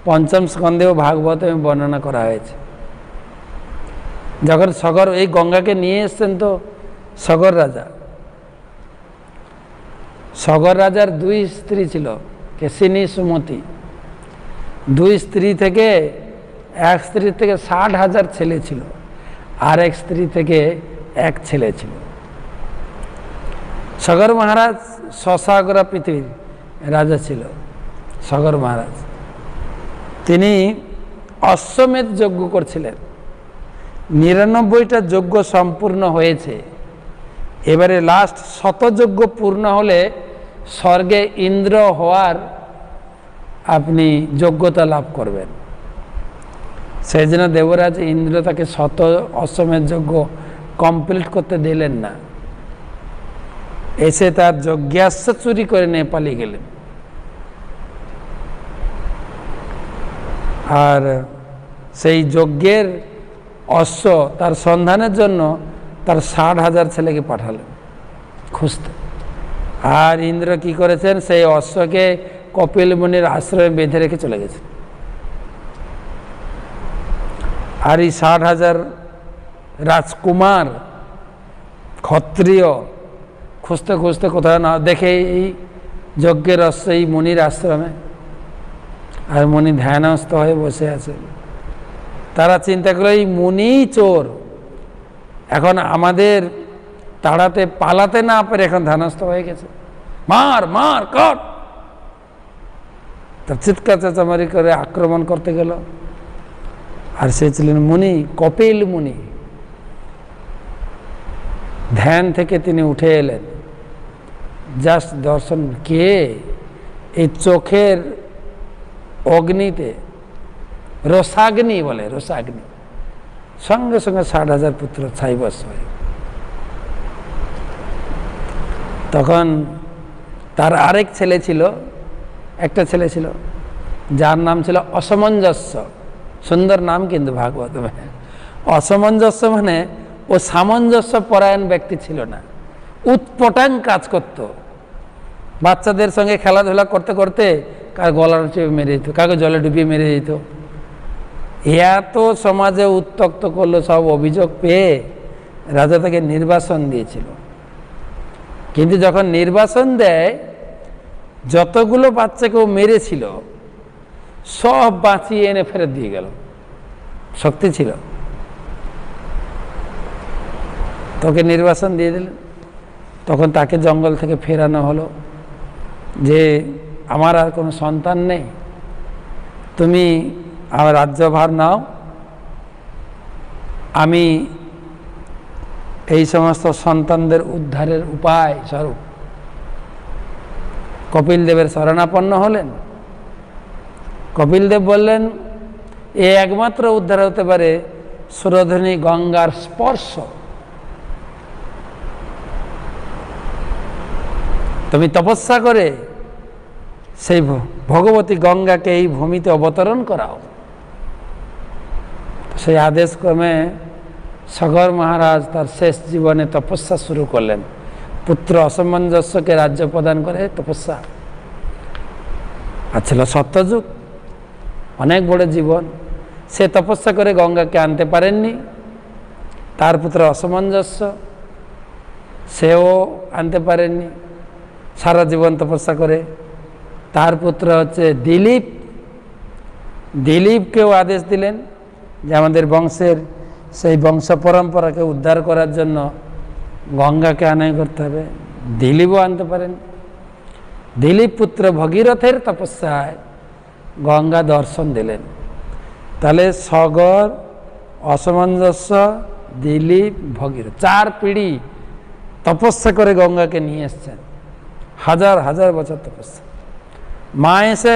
পঞ্চম স্কন্ধেও ভাগবতে বর্ণনা করা হয়েছে। যখন সগর এই গঙ্গাকে নিয়ে এসছেন তো সগর রাজা, সগর রাজার দুই স্ত্রী ছিল, কেশিনী সুমতি। দুই স্ত্রী থেকে এক স্ত্রী থেকে 60,000 ছেলে ছিল, আর এক স্ত্রী থেকে এক ছেলে ছিল। সগর মহারাজ শশাগরা পৃথিবীর রাজা ছিল। সগর মহারাজ তিনি অশ্বমেধ যজ্ঞ করছিলেন। 99টা যজ্ঞ সম্পূর্ণ হয়েছে। এবারে লাস্ট 100 যজ্ঞ পূর্ণ হলে স্বর্গে ইন্দ্র হওয়ার আপনি যোগ্যতা লাভ করবেন। সেই জন্য দেবরাজ ইন্দ্র তাকে 100 অশ্বমেধ যজ্ঞ কমপ্লিট করতে দিলেন না। এসে তার যজ্ঞাস্য চুরি করে নিয়ে পালিয়ে গেলেন। আর সেই যজ্ঞের অশ্ব তার সন্ধানের জন্য তার 60,000 ছেলেকে পাঠালেন খুঁজতে। আর ইন্দ্র কি করেছেন, সেই অশ্বকে কপিল মুনির আশ্রমে বেঁধে রেখে চলে গেছেন। আর এই 60,000 রাজকুমার ক্ষত্রিয় খুঁজতে খুঁজতে কোথাও না দেখে এই যজ্ঞের অশ্ব এই মুনির আশ্রমে, আর মুনি ধ্যানস্থ হয়ে বসে আছে। তারা চিন্তা করে এই মুনি চোর, এখন আমাদের তাড়াতে পালাতে না পেরে এখন ধ্যানস্থ হয়ে গেছে, মার মার কর। তার চিৎকার চেঁচামারি করে আক্রমণ করতে গেল। আর সে ছিলেন মুনি, কপিল মুনি। ধ্যান থেকে তিনি উঠে এলেন, জাস্ট দর্শন, কে এই চোখের অগ্নিতে, রসাগ্নি বলে, রসাগ্নি, সঙ্গে সঙ্গে 60,000 পুত্র ছাইবস হয়ে। তখন তার আরেক ছেলে ছিল, একটা ছেলে ছিল যার নাম ছিল অসমঞ্জস্য। সুন্দর নাম কিন্তু ভাগবত। অসমঞ্জস্য মানে ও সামঞ্জস্য পরায়ণ ব্যক্তি ছিল না, উৎপটাং কাজ করত। বাচ্চাদের সঙ্গে খেলাধুলা করতে করতে কার গলার চেপে মেরে দিত, কাকে জলে ডুবিয়ে মেরে দিত। এত সমাজে উত্তক্ত করলো, সব অভিযোগ পেয়ে রাজা তাকে নির্বাসন দিয়েছিল। কিন্তু যখন নির্বাসন দেয়, যতগুলো বাচ্চাকেও মেরেছিল সব বাঁচিয়ে এনে ফেরত দিয়ে গেল, শক্তি ছিল। তোকে নির্বাসন দিয়ে দিলেন। তখন তাকে জঙ্গল থেকে ফেরানো হলো যে আমার আর কোনো সন্তান নেই, তুমি আমার রাজ্যভার নাও, আমি এই সমস্ত সন্তানদের উদ্ধারের উপায় স্বরূপ কপিল দেবের শরণাপন্ন হলেন। কপিল দেব বললেন, এ একমাত্র উদ্ধার হতে পারে সুরধনী গঙ্গার স্পর্শ। তুমি তপস্যা করে সেই ভগবতী গঙ্গাকে এই ভূমিতে অবতরণ করাও। সেই আদেশ ক্রমে সগর মহারাজ তার শেষ জীবনে তপস্যা শুরু করলেন। পুত্র অসমঞ্জস্যকে রাজ্য প্রদান করে তপস্যা। আর ছিল সত্যযুগ, অনেক বড় জীবন। সে তপস্যা করে গঙ্গাকে আনতে পারেননি। তার পুত্র অসমঞ্জস্য, সেও আনতে পারেননি, সারা জীবন তপস্যা করে। তার পুত্র হচ্ছে দিলীপ। দিলীপকেও আদেশ দিলেন যে আমাদের বংশের সেই বংশ পরম্পরাকে উদ্ধার করার জন্য গঙ্গাকে আনায় করতে হবে। দিলীপও আনতে পারেন। দিলীপ পুত্র ভগীরথের তপস্যায় গঙ্গা দর্শন দিলেন। তাহলে সগর, অসমঞ্জস্য, দিলীপ, ভগীরথ, 4 পিঢ়ি তপস্যা করে গঙ্গাকে নিয়ে এসছেন। হাজার হাজার বছর তপস্যা। মা এসে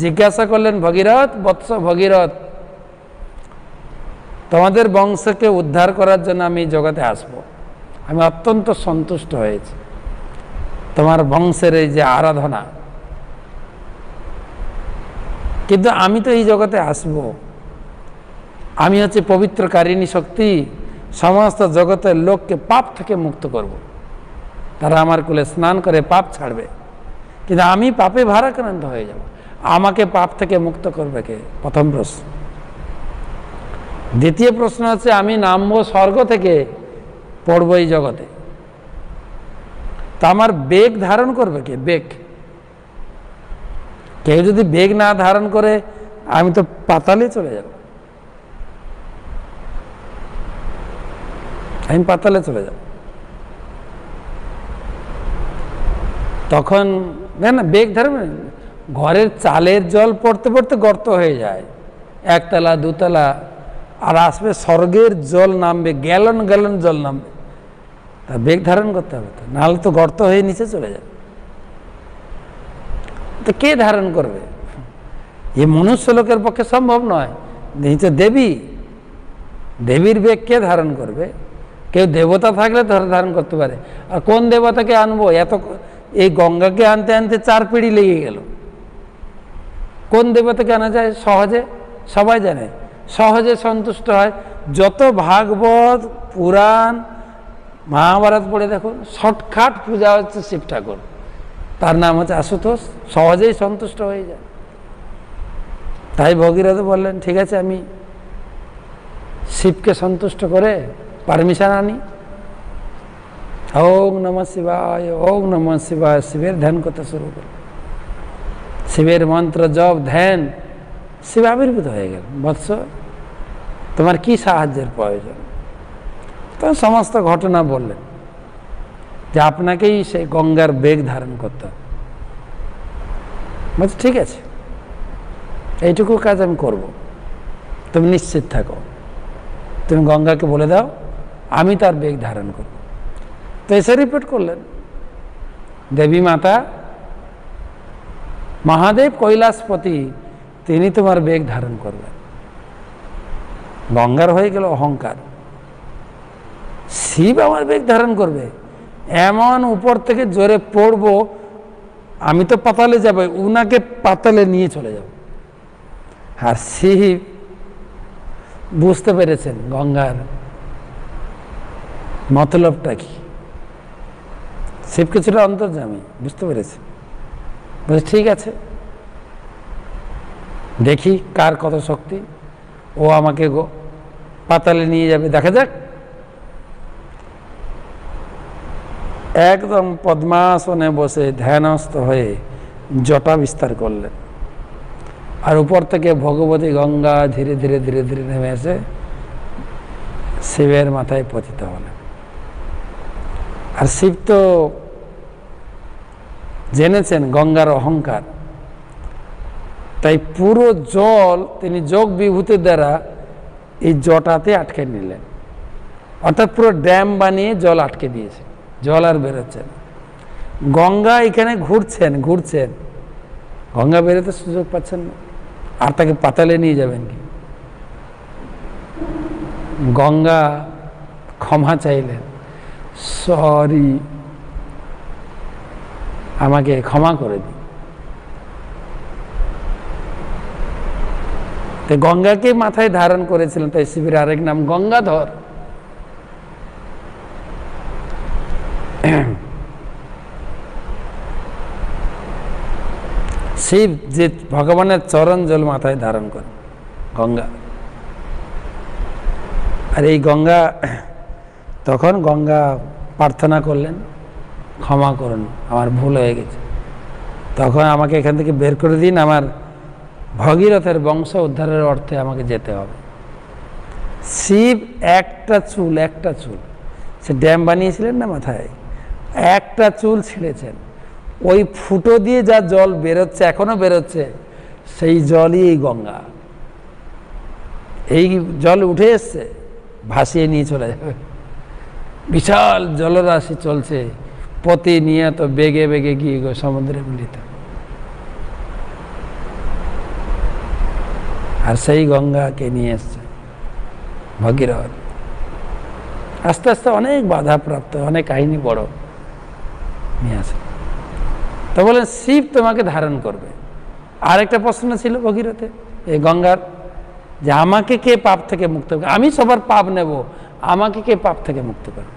জিজ্ঞাসা করলেন, ভগীরথ বৎস ভগীরথ, তোমাদের বংশকে উদ্ধার করার জন্য আমি জগতে আসব। আমি অত্যন্ত সন্তুষ্ট হয়েছি তোমার বংশের এই যে আরাধনা, কিন্তু আমি তো এই জগতে আসব, আমি হচ্ছে পবিত্রকারিণী শক্তি, সমস্ত জগতের লোককে পাপ থেকে মুক্ত করব। তারা আমার কুলে স্নান করে পাপ ছাড়বে, কিন্তু আমি পাপে ভারাক্রান্ত হয়ে যাব। আমাকে পাপ থেকে মুক্ত করবে কে? প্রথম প্রশ্ন। দ্বিতীয় প্রশ্ন হচ্ছে আমি নামবো স্বর্গ থেকে, পড়বো এই জগতে, তা আমার বেগ ধারণ করবে কে? বেগ। কেউ যদি বেগ না ধারণ করে আমি তো পাতালে চলে যাব, আমি পাতালে চলে যাব। তখন না বেগ ধরবে, ঘরের চালের জল পড়তে পড়তে গর্ত হয়ে যায়, একতলা দুতলা, আর আসবে স্বর্গের জল নামবে, গ্যালন গ্যালন জল নামবে, তা বেগ ধারণ করতে হবে তো, নাহলে তো গর্ত হয়ে নিচে চলে যাবে। তো কে ধারণ করবে? এ মনুষ্য লোকের পক্ষে সম্ভব নয়। নিচে দেবী, দেবীর বেগ কে ধারণ করবে? কেউ দেবতা থাকলে ধারণ করতে পারে। আর কোন দেবতাকে আনবো? এত এই গঙ্গাকে আনতে আনতে 4 পিঁড়ি লেগে গেল। কোন দেবতাকে আনা যায় সহজে? সবাই জানে, সহজে সন্তুষ্ট হয়। যত ভাগবত পুরাণ মহাভারত পড়ে দেখুন, শর্টকাট পূজা হচ্ছে শিব ঠাকুর, তার নাম হচ্ছে আশুতোষ, সহজেই সন্তুষ্ট হয়ে যায়। তাই ভগীরথ বললেন ঠিক আছে আমি শিবকে সন্তুষ্ট করে পারমিশন আনি, ওম নমঃ শিবায়, ওম নমঃ শিবায়, শিবের ধ্যান করতে শুরু করল। শিবের মন্ত্র জপ ধ্যান, শিব আবির্ভূত হয়ে গেল। বৎস তোমার কি সাহায্যের প্রয়োজন? তো সমস্ত ঘটনা বললেন যে আপনাকেই সেই গঙ্গার বেগ ধারণ করতে হবে। বলছে ঠিক আছে, এইটুকু কাজ আমি করব, তুমি নিশ্চিত থাকো, তুমি গঙ্গাকে বলে দাও আমি তার বেগ ধারণ করব। তো এসে রিপিট করলেন, দেবী মাতা মহাদেব কৈলাসপতি তিনি তোমার বেগ ধারণ করবেন। গঙ্গার হয়ে গেল অহংকার, শিব আমার বেগ ধারণ করবে, এমন উপর থেকে জোরে পড়বো আমি তো পাতালে যাব, উনাকে পাতালে নিয়ে চলে যাব। আর শিব বুঝতে পেরেছেন গঙ্গার মতলবটা কি। শিব কিছুটা অন্তর্যামী, বুঝতে পেরেছে। বলছে ঠিক আছে, দেখি কার কত শক্তি, ও আমাকে পাতালে নিয়ে যাবে, দেখা যাক। একদম পদ্মাসনে বসে ধ্যানস্থ হয়ে জটা বিস্তার করলেন, আর উপর থেকে ভগবতী গঙ্গা ধীরে ধীরে ধীরে ধীরে নেমে এসে শিবের মাথায় পতিত হলেন। আর শিব তো জেনেছেন গঙ্গার অহংকার, তাই পুরো জল তিনি যোগ বিভূতির দ্বারা এই জটাতে আটকে নিলেন, অর্থাৎ পুরো ড্যাম বানিয়ে জল আটকে দিয়েছে, জল আর বেরোচ্ছে না। গঙ্গা এখানে ঘুরছেন ঘুরছেন, গঙ্গা বেরোতে সুযোগ পাচ্ছেন না, আর তাকে পাতালে নিয়ে যাবেন কি? গঙ্গা ক্ষমা চাইলেন, সরি আমাকে ক্ষমা করে দিন। তাই গঙ্গাকে মাথায় ধারণ করেছিলেন, তাই শিবের আরেক নাম গঙ্গাধর। শিব যে ভগবানের চরণ জল মাথায় ধারণ করে গঙ্গা। আর এই গঙ্গা তখন গঙ্গা প্রার্থনা করলেন, ক্ষমা করুন আমার ভুল হয়ে গেছে, তখন আমাকে এখান থেকে বের করে দিন, আমার ভগীরথের বংশ উদ্ধারের অর্থে আমাকে যেতে হবে। শিব একটা চুল সে ড্যাম বানিয়েছিলেন না মাথায়, একটা চুল ছিঁড়েছেন, ওই ফুটো দিয়ে যা জল বেরোচ্ছে এখনো বেরোচ্ছে, সেই জলই এই গঙ্গা। এই জল উঠে এসছে, ভাসিয়ে নিয়ে চলে যাবে। বিশাল জলরাশি চলছে, প্রতিনিয়ত বেগে বেগে গিয়ে সমুদ্রে মিলিত। আর সেই গঙ্গাকে নিয়ে এসছে ভগীরথ। আস্তে আস্তে অনেক বাধা প্রাপ্ত, অনেক কাহিনী বড় নিয়ে আসে। তো বলেন শিব তোমাকে ধারণ করবে। আর একটা প্রশ্ন ছিল ভগীরথে এই গঙ্গার, যে আমাকে কে পাপ থেকে মুক্ত করবে? আমি সবার পাপ নেব, আমাকে কে পাপ থেকে মুক্ত করবে?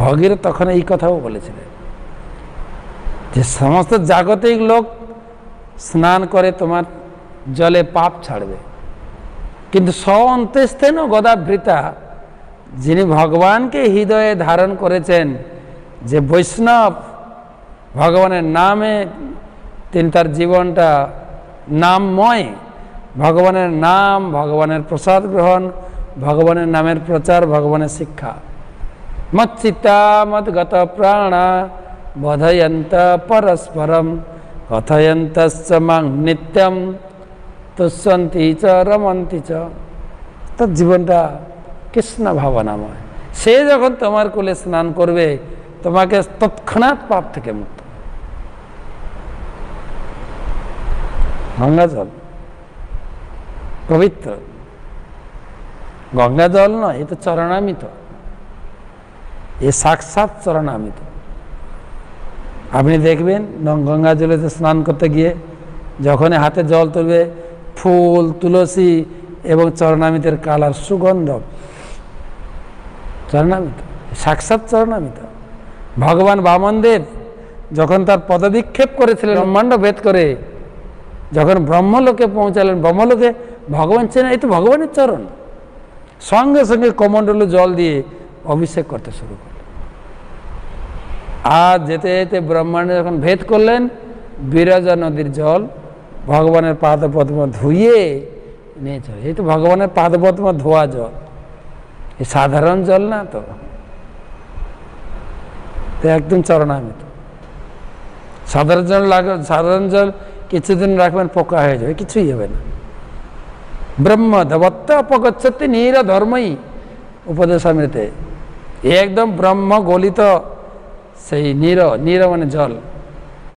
ভগীরথ তখন এই কথাও বলেছিলেন যে সমস্ত জাগতিক লোক স্নান করে তোমার জলে পাপ ছাড়বে, কিন্তু স অন্তস্থেন গদাবৃতা, যিনি ভগবানকে হৃদয়ে ধারণ করেছেন, যে বৈষ্ণব ভগবানের নামে তিনি তার জীবনটা নামময়, ভগবানের নাম, ভগবানের প্রসাদ গ্রহণ, ভগবানের নামের প্রচার, ভগবানের শিক্ষা। মচ্চিতা মদ্গত প্রাণা বধয়ন্ত পরস্পরম কথয়ন্ত মাং নিত্যম তুষ্যন্তি চ রমন্তি চ। তার জীবনটা কৃষ্ণ ভাবনাময়। সে যখন তোমার কোলে স্নান করবে, তোমাকে তৎক্ষণাৎ পাপ থেকে মুক্ত। গঙ্গা জল পবিত্র, গঙ্গা জল নয়, এ তো চরণামিত, এ সাক্ষাৎ চরণামিত। আপনি দেখবেন গঙ্গা জলেতে স্নান করতে গিয়ে যখন হাতে জল তুলবে, ফুল, তুলসী এবং চরণামিতের কালার, সুগন্ধ, চরণামিত, সাক্ষাৎ চরণামিত। ভগবান বামনদেব যখন তার পদবিক্ষেপ করেছিলেন ব্রহ্মাণ্ড ভেদ করে, যখন ব্রহ্মলোকে পৌঁছালেন, ব্রহ্মলোকে ভগবান চেনা, এই তো ভগবানের চরণ। সঙ্গে সঙ্গে কমণ্ডলু জল দিয়ে অভিষেক করতে শুরু করলেন। আর যেতে যেতে ব্রহ্মাণ্ড যখন ভেদ করলেন, বিরজা নদীর জল ভগবানের পাদপদ্ম ধুইয়ে নিয়ে চলে। এই তো ভগবানের পাদপদ্ম ধোয়া জল, এই সাধারণ জল না তো, একদম চরণামিত। সাধারণ জল কিছুদিন রাখবেন, পোকা হয়ে যাবে, কিছুই হবে না। ব্রহ্ম দেবত্ব অপগচ্ছতি নীর ধর্মই উপদেশামৃতে, একদম ব্রহ্ম গলিত সেই নীর, নীর মানে জল,